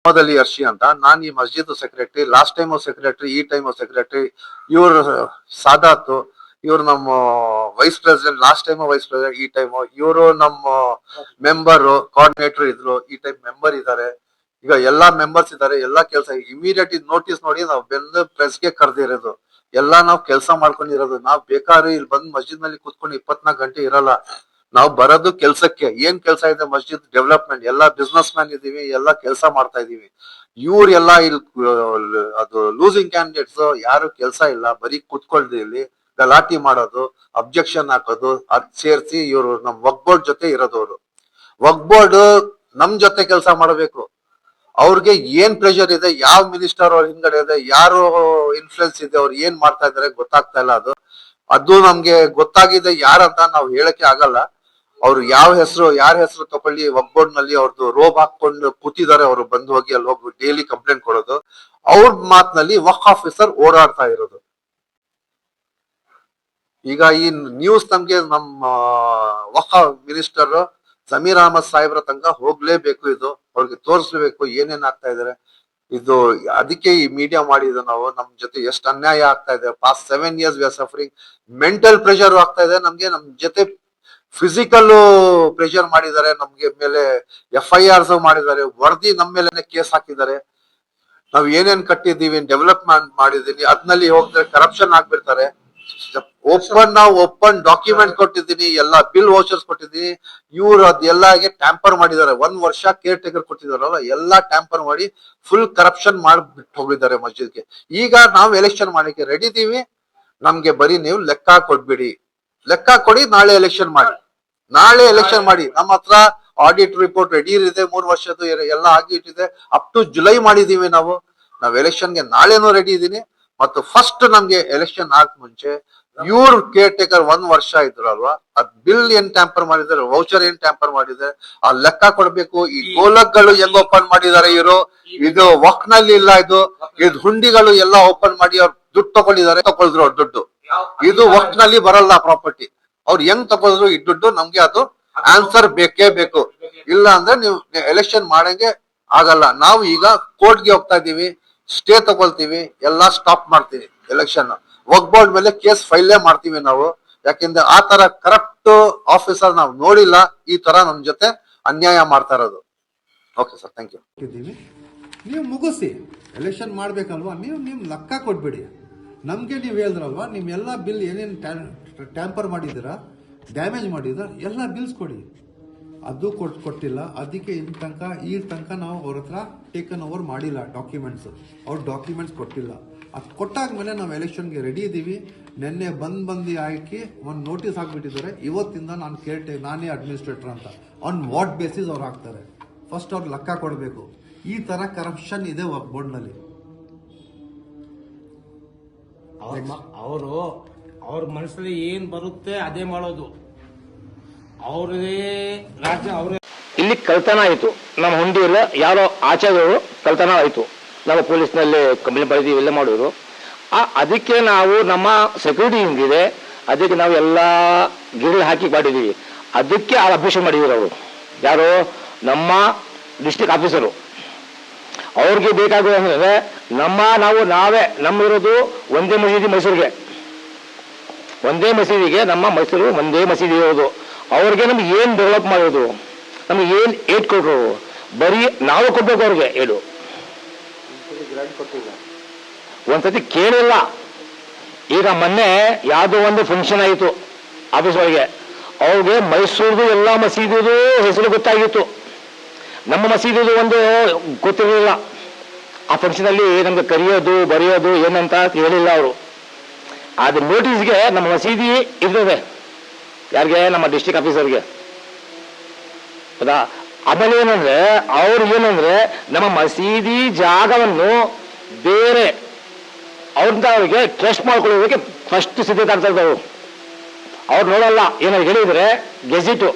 ಮೊಹಮ್ಮದ್ ಅಲಿ ಅರ್ಷಿ ಅಂತ. ನಾನು ಈ ಮಸ್ಜಿದ್ ಸೆಕ್ರೆಟರಿ, ಲಾಸ್ಟ್ ಟೈಮ್ ಸೆಕ್ರೆಟರಿ, ಈ ಟೈಮ್ ಸೆಕ್ರೆಟರಿ. ಇವ್ರು ಸಾದಾತ್, ಇವ್ರು ನಮ್ಮ vice president, last time vice president, ಈ ಟೈಮ್ ಇವರು ನಮ್ಮ ಮೆಂಬರ್ ಕೋಆರ್ಡಿನೇಟರ್ ಇದ್ರು, ಈ ಟೈಮ್ ಮೆಂಬರ್ ಇದ್ದಾರೆ. ಈಗ ಎಲ್ಲಾ ಮೆಂಬರ್ಸ್ ಇದ್ದಾರೆ, ಎಲ್ಲಾ ಕೆಲಸ ಇಮಿಡಿಯೇಟ್ ನೋಟಿಸ್ ನೋಡಿ ನಾವು ಬಂದು ಪ್ರೆಸ್ಗೆ ಕರೆದಿರೋದು. ಎಲ್ಲಾ ನಾವು ಕೆಲಸ ಮಾಡ್ಕೊಂಡಿರೋದು. ನಾವ್ ಬೇಕಾದ್ರೆ ಇಲ್ಲಿ ಬಂದ್ ಮಸ್ಜಿದ್ ನಲ್ಲಿ ಕುತ್ಕೊಂಡು 24 ಗಂಟೆ ಇರಲ್ಲ. ನಾವು ಬರೋದು ಕೆಲ್ಸಕ್ಕೆ. ಏನ್ ಕೆಲಸ ಇದೆ ಮಸ್ಜಿದ್ ಡೆವಲಪ್ಮೆಂಟ್, ಎಲ್ಲಾ ಬಿಸ್ನೆಸ್ ಮ್ಯಾನ್ ಇದೀವಿ, ಎಲ್ಲಾ ಕೆಲಸ ಮಾಡ್ತಾ ಇದೀವಿ. ಇವ್ರೆಲ್ಲಾ ಇಲ್ಲಿ ಅದು ಲೂಸಿಂಗ್ ಕ್ಯಾಂಡಿಡೇಟ್ಸ್, ಯಾರು ಕೆಲಸ ಇಲ್ಲ, ಬರೀ ಕುತ್ಕೊಳ್ದಿ ಇಲ್ಲಿ ಗಲಾಟಿ ಮಾಡೋದು, ಅಬ್ಜೆಕ್ಷನ್ ಹಾಕೋದು, ಅದ್ ಸೇರ್ಸಿ ಇವರು ನಮ್ ವಕ್ಫ್ ಬೋರ್ಡ್ ಜೊತೆ ಇರೋದವ್ರು. ವಕ್ಫ್ ಬೋರ್ಡ್ ನಮ್ ಜೊತೆ ಕೆಲಸ ಮಾಡಬೇಕು. ಅವ್ರಿಗೆ ಏನ್ ಪ್ರೆಷರ್ ಇದೆ, ಯಾವ ಮಿನಿಸ್ಟರ್ ಅವ್ರ ಹಿಂದ್ಗಡೆ ಇದೆ, ಯಾರು ಇನ್ಫ್ಲುಯೆನ್ಸ್ ಇದೆ, ಅವ್ರು ಏನ್ ಮಾಡ್ತಾ ಇದಾರೆ ಗೊತ್ತಾಗ್ತಾ ಇಲ್ಲ. ಅದು ನಮ್ಗೆ ಗೊತ್ತಾಗಿದೆ ಯಾರಂತ ನಾವು ಹೇಳಕ್ಕೆ ಆಗಲ್ಲ. ಅವ್ರು ಯಾವ ಹೆಸರು, ಯಾರ ಹೆಸರು ತಕೊಳ್ಳಿ, ವಕ್ಫ್ ಬೋರ್ಡ್ ನಲ್ಲಿ ಅವ್ರದ್ದು ರೋಬ್ ಹಾಕೊಂಡು ಕೂತಿದ್ದಾರೆ. ಅವರು ಬಂದು ಹೋಗಿ ಅಲ್ಲಿ ಹೋಗಿ ಡೈಲಿ ಕಂಪ್ಲೇಂಟ್ ಕೊಡೋದು. ಅವ್ರ ಮಾತಿನಲ್ಲಿ ವಕ್ಫ್ ಆಫೀಸರ್ ಓಡಾಡ್ತಾ ಇರೋದು. ಈಗ ಈ ನ್ಯೂಸ್ ನಮ್ಗೆ ನಮ್ಮ ವಕ್ಫ್ ಮಿನಿಸ್ಟರ್ ಜಮೀರ್ ಅಹಮದ್ ಸಾಹೇಬ್ರ ತನಕ ಹೋಗ್ಲೇಬೇಕು. ಇದು ಅವ್ರಿಗೆ ತೋರಿಸ್ಲೇಬೇಕು ಏನೇನ್ ಆಗ್ತಾ ಇದಾರೆ. ಇದು ಅದಕ್ಕೆ ಈ ಮೀಡಿಯಾ ಮಾಡಿದ್ದು. ನಾವು ನಮ್ ಜೊತೆ ಎಷ್ಟು ಅನ್ಯಾಯ ಆಗ್ತಾ ಇದೆ. Past 7 years we are suffering. Mental pressure ಆಗ್ತಾ ಇದೆ ನಮ್ಗೆ. ನಮ್ ಜೊತೆ ಫಿಸಿಕಲ್ ಪ್ರೆಷರ್ ಮಾಡಿದ್ದಾರೆ ನಮ್ಗೆ. ಮೇಲೆ FIRs ಮಾಡಿದ್ದಾರೆ, ವರದಿ ನಮ್ಮ ಮೇಲೆ ಕೇಸ್ ಹಾಕಿದ್ದಾರೆ. ನಾವ್ ಏನೇನ್ ಕಟ್ಟಿದೀವಿ, ಡೆವಲಪ್ಮೆಂಟ್ ಮಾಡಿದೀನಿ, ಅದ್ನಲ್ಲಿ ಹೋಗ್ತಾರೆ ಕರಪ್ಷನ್ ಆಗ್ಬಿಡ್ತಾರೆ. ಓಪನ್ ಡಾಕ್ಯುಮೆಂಟ್ ಕೊಟ್ಟಿದ್ದೀನಿ, ಎಲ್ಲಾ ಬಿಲ್ ವೋಚರ್ಸ್ ಕೊಟ್ಟಿದ್ದೀನಿ. ಇವ್ರು ಅದೆಲ್ಲಾಗೆ ಟ್ಯಾಂಪರ್ ಮಾಡಿದ್ದಾರೆ. 1 ವರ್ಷ ಕೇರ್ ಟೇಕರ್ ಕೊಟ್ಟಿದಾರಲ್ಲ, ಎಲ್ಲಾ ಟ್ಯಾಂಪರ್ ಮಾಡಿ ಫುಲ್ ಕರಪ್ಷನ್ ಮಾಡ್ಬಿಟ್ಟು ಹೋಗಿದ್ದಾರೆ ಮಸ್ಜಿದ್ಗೆ. ಈಗ ನಾವು ಎಲೆಕ್ಷನ್ ಮಾಡಕ್ಕೆ ರೆಡಿ ಇದೀವಿ. ನಮ್ಗೆ ಬರೀ ನೀವು ಲೆಕ್ಕ ಕೊಡ್ಬಿಡಿ, ಲೆಕ್ಕ ಕೊಡಿ, ನಾಳೆ ಎಲೆಕ್ಷನ್ ಮಾಡಿ. ನಾಳೆ ಎಲೆಕ್ಷನ್ ಮಾಡಿ. ನಮ್ಮ ಹತ್ರ ಆಡಿಟ್ ರಿಪೋರ್ಟ್ ರೆಡಿ ಇದೆ, 3 ವರ್ಷದ್ದು ಎಲ್ಲ ಆಗಿ ಇಟ್ಟಿದೆ. ಅಪ್ ಟು ಜುಲೈ ಮಾಡಿದೀವಿ ನಾವು. ಎಲೆಕ್ಷನ್ಗೆ ನಾಳೆನೂ ರೆಡಿ ಇದೀನಿ. ಮತ್ತು ಫಸ್ಟ್ ನಮ್ಗೆ ಎಲೆಕ್ಷನ್ ಆಗ ಮುಂಚೆ ಇವ್ರ ಕೇರ್ ಟೇಕರ್ 1 ವರ್ಷ ಇದ್ರಲ್ವಾ, ಅದ್ ಬಿಲ್ ಏನ್ ಟ್ಯಾಂಪರ್ ಮಾಡಿದ್ದಾರೆ, ವೌಚರ್ ಏನ್ ಟ್ಯಾಂಪರ್ ಮಾಡಿದ್ದಾರೆ, ಆ ಲೆಕ್ಕ ಕೊಡ್ಬೇಕು. ಈ ಗೋಲಕ್ಗಳು ಹೆಂಗ್ ಓಪನ್ ಮಾಡಿದ್ದಾರೆ ಇವರು, ಇದು ವಕ್ಫ್ ನಲ್ಲಿ ಇಲ್ಲ. ಇದು ಹುಂಡಿಗಳು ಎಲ್ಲ ಓಪನ್ ಮಾಡಿ ಅವ್ರು ದುಡ್ಡು ತಗೊಳ್ಳಿದ್ರು ಅವ್ರ ದುಡ್ಡು. ಇದು ವಕ್ಫ್ ನಲ್ಲಿ ಬರಲ್ಲ ಪ್ರಾಪರ್ಟಿ. ಅವ್ರು ಹೆಂಗ್ ತಗೊಂಡ್ರು ಈ ದುಡ್ಡು, ನಮ್ಗೆ ಅದು ಆನ್ಸರ್ ಬೇಕೇ ಬೇಕು. ಇಲ್ಲ ಅಂದ್ರೆ ನೀವು ಎಲೆಕ್ಷನ್ ಮಾಡಂಗೆ ಆಗಲ್ಲ. ನಾವು ಈಗ ಕೋರ್ಟ್ಗೆ ಹೋಗ್ತಾ ಇದೀವಿ, ಸ್ಟೇ ತಗೊಳ್ತೀವಿ, ಎಲ್ಲಾ ಸ್ಟಾಪ್ ಮಾಡ್ತೀವಿ ಎಲೆಕ್ಷನ್. ವಕ್ಫ್ ಬೋರ್ಡ್ ಮೇಲೆ ಕೇಸ್ ಫೈಲೇ ಮಾಡ್ತೀವಿ ನಾವು. ಯಾಕೆಂದ್ರೆ ಆ ತರ ಕರಪ್ಟ್ ಆಫೀಸರ್ ನಾವು ನೋಡಿಲ್ಲ. ಈ ತರ ನಮ್ ಜೊತೆ ಅನ್ಯಾಯ ಮಾಡ್ತಾ ಇರೋದು. Okay sir, thank you. ನೀವು ಮುಗಿಸಿ ಎಲೆಕ್ಷನ್ ಮಾಡ್ಬೇಕಲ್ವಾ, ನಿಮ್ ಲೆಕ್ಕ ಕೊಡ್ಬೇಡಿ ನಮ್ಗೆ. ನೀವು ಹೇಳಿದ್ರಲ್ವಾ, ನಿಮ್ ಎಲ್ಲಾ ಬಿಲ್ ಏನೇನ್ ಟ್ಯಾಂಪರ್ ಮಾಡಿದಿರಾ, ಡ್ಯಾಮೇಜ್ ಮಾಡಿದ್ರ ಎಲ್ಲ ಬಿಲ್ಸ್ ಕೊಡಿ. ಅದು ಕೊಟ್ಟಿಲ್ಲ. ಅದಕ್ಕೆ ಈ ತನಕ ನಾವು ಅವ್ರ ಹತ್ರ ಟೇಕನ್ ಓವರ್ ಮಾಡಿಲ್ಲ ಡಾಕ್ಯುಮೆಂಟ್ಸ್. ಅವ್ರ ಡಾಕ್ಯುಮೆಂಟ್ಸ್ ಕೊಟ್ಟಿಲ್ಲ. ಅದು ಕೊಟ್ಟಾದ್ಮೇಲೆ ನಾವು ಎಲೆಕ್ಷನ್ಗೆ ರೆಡಿ ಇದ್ದೀವಿ. ನಿನ್ನೆ ಬಂದು ಹಾಕಿ ಒಂದು ನೋಟಿಸ್ ಹಾಕ್ಬಿಟ್ಟಿದ್ದಾರೆ. ಇವತ್ತಿಂದ ನಾನೇ ಅಡ್ಮಿನಿಸ್ಟ್ರೇಟರ್ ಅಂತ. ಆನ್ ವಾಟ್ ಬೇಸಿಸ್ ಅವ್ರು ಹಾಕ್ತಾರೆ. ಫಸ್ಟ್ ಅವ್ರು ಲೆಕ್ಕ ಕೊಡಬೇಕು. ಈ ತರ ಕರಪ್ಷನ್ ಇದೆ ವಕ್ಫ್ ಬೋರ್ಡ್ನಲ್ಲಿ. ಅವರು ಅವ್ರ ಮನಸ್ಸಲ್ಲಿ ಏನ್ ಬರುತ್ತೆ ಅದೇ ಮಾಡೋದು. ಅವರೇ ರಾಜ್ಯ ಅವರೇ. ಇಲ್ಲಿ ಕಳ್ತನ ಆಯಿತು. ನಮ್ಮ ಹುಂಡಿಯಲ್ಲ ಯಾರೋ ಆಚಾರ್ಯರು ಕಳ್ತನ ಆಯಿತು. ನಾವು ಪೊಲೀಸ್ನಲ್ಲಿ ಕಂಪ್ಲೇಂಟ್ ಮಾಡಿದೀವಿ, ಎಲ್ಲ ಮಾಡಿದ್ರು. ಅದಕ್ಕೆ ನಾವು ನಮ್ಮ ಸೆಕ್ಯೂರಿಟಿ ಹಿಂದಿದೆ, ಅದಕ್ಕೆ ನಾವು ಎಲ್ಲ ಗಿಡಗಳು ಹಾಕಿ ಮಾಡಿದ್ದೀವಿ. ಅದಕ್ಕೆ ಅಬ್ಜೆಕ್ಷನ್ ಮಾಡಿದ್ರು ಅವರು. ಯಾರು? ನಮ್ಮ ಡಿಸ್ಟ್ರಿಕ್ಟ್ ಆಫೀಸರು. ಅವ್ರಿಗೆ ಬೇಕಾಗೋದು ಅಂದ್ರೆ ನಾವೇ ನಮ್ಮಿರೋದು ಒಂದೇ ಮಸೀದಿ, ಮೈಸೂರಿಗೆ ಒಂದೇ ಮಸೀದಿಗೆ, ನಮ್ಮ ಮೈಸೂರು ಒಂದೇ ಮಸೀದಿ ಇರೋದು. ಅವ್ರಿಗೆ ನಮ್ಗೆ ಏನ್ ಡೆವಲಪ್ ಮಾಡೋದು, ನಮ್ಗೆ ಏನ್ ಏಟ್ ಕೊಟ್ರು, ಬರೀ ನಾವು ಕೊಡ್ಬೇಕು ಅವ್ರಿಗೆ ಏಳು. ಒಂದ್ಸತಿ ಕೇಳಿಲ್ಲ. ಈಗ ಮೊನ್ನೆ ಯಾವುದೋ ಒಂದು ಫಂಕ್ಷನ್ ಆಯಿತು ಆಫೀಸ್ ಒಳಗೆ. ಅವ್ರಿಗೆ ಮೈಸೂರದು ಎಲ್ಲ ಮಸೀದಿದು ಹೆಸರು ಗೊತ್ತಾಗಿತ್ತು, ನಮ್ಮ ಮಸೀದಿದು ಒಂದು ಗೊತ್ತಿರಲಿಲ್ಲ. ಆ ಫಂಕ್ಷನ್ ಅಲ್ಲಿ ನಮ್ಗೆ ಕರೆಯೋದು ಬರೆಯೋದು ಏನಂತ ಹೇಳಿಲ್ಲ ಅವರು. ಅದು ನೋಟಿಸ್ಗೆ ನಮ್ಮ ಮಸೀದಿ ಇರ್ತದೆ. ಯಾರಿಗೆ? ನಮ್ಮ ಡಿಸ್ಟ್ರಿಕ್ಟ್ ಆಫೀಸರ್ಗೆ. ಹೌದಾ? ಆಮೇಲೆ ಏನಂದ್ರೆ ಏನಂದ್ರೆ ನಮ್ಮ ಮಸೀದಿ ಜಾಗವನ್ನು ಬೇರೆ ಅವ್ರಿಗೆ ಟ್ರಸ್ಟ್ ಮಾಡ್ಕೊಳ್ಳೋದಕ್ಕೆ ಫಸ್ಟ್ ಸಿದ್ಧತೆ ಆಗ್ತಾ ಇದ್ದವು. ಅವ್ರು ನೋಡಲ್ಲ. ಏನಾದ್ರು ಹೇಳಿದ್ರೆ ಗೆಜೆಟು,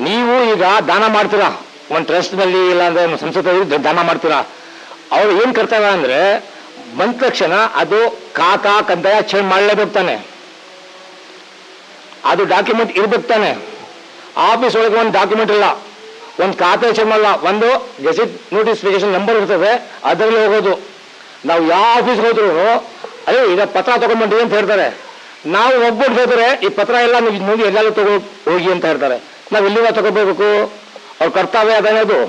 ನೀವು ಈಗ ದಾನ ಮಾಡ್ತೀರಾ ಒಂದು ಟ್ರಸ್ಟ್ ನಲ್ಲಿ, ಇಲ್ಲ ಅಂದ್ರೆ ಒಂದು ಸಂಸ್ಥೆ ದಾನ ಮಾಡ್ತೀರಾ. ಅವ್ರು ಏನ್ ಕರ್ತವ್ಯ ಅಂದ್ರೆ ಬಂದ ತಕ್ಷಣ ಅದು ಖಾತಾ ಕಂದಾಯ ಚೇಂಜ್ ಮಾಡಲೇಬೇಕು ತಾನೆ, ಅದು ಡಾಕ್ಯುಮೆಂಟ್ ಇರ್ಬೇಕು ತಾನೆ. ಆಫೀಸ್ ಒಳಗೆ ಒಂದು ಡಾಕ್ಯುಮೆಂಟ್ ಇಲ್ಲ, ಒಂದು ಖಾತೆ ಮಾಡಲ್ಲ, ಒಂದು ಗೆಜೆಟ್ ನೋಟಿಫಿಕೇಶನ್ ನಂಬರ್ ಇರ್ತದೆ, ಅದರಲ್ಲಿ ಹೋಗೋದು. ನಾವು ಯಾವ ಆಫೀಸ್ಗೆ ಹೋದ್ರು ಅಯ್ಯೋ ಈಗ ಪತ್ರ ತಗೊಂಡ್ಬಂದಿವಿ ಅಂತ ಹೇಳ್ತಾರೆ. ನಾವು ಒಬ್ಬಟ್ಟು ಹೋದರೆ ಈ ಪತ್ರ ಎಲ್ಲ ನೀವು ನೋಡಿ ಎಲ್ಲೆಲ್ಲ ತಗೋ ಹೋಗಿ ಅಂತ ಹೇಳ್ತಾರೆ. ನಾವು ಎಲ್ಲಿಂದ ತಗೋಬೇಕು? ಅವ್ರ ಕರ್ತವ್ಯ ಅದೇನದು.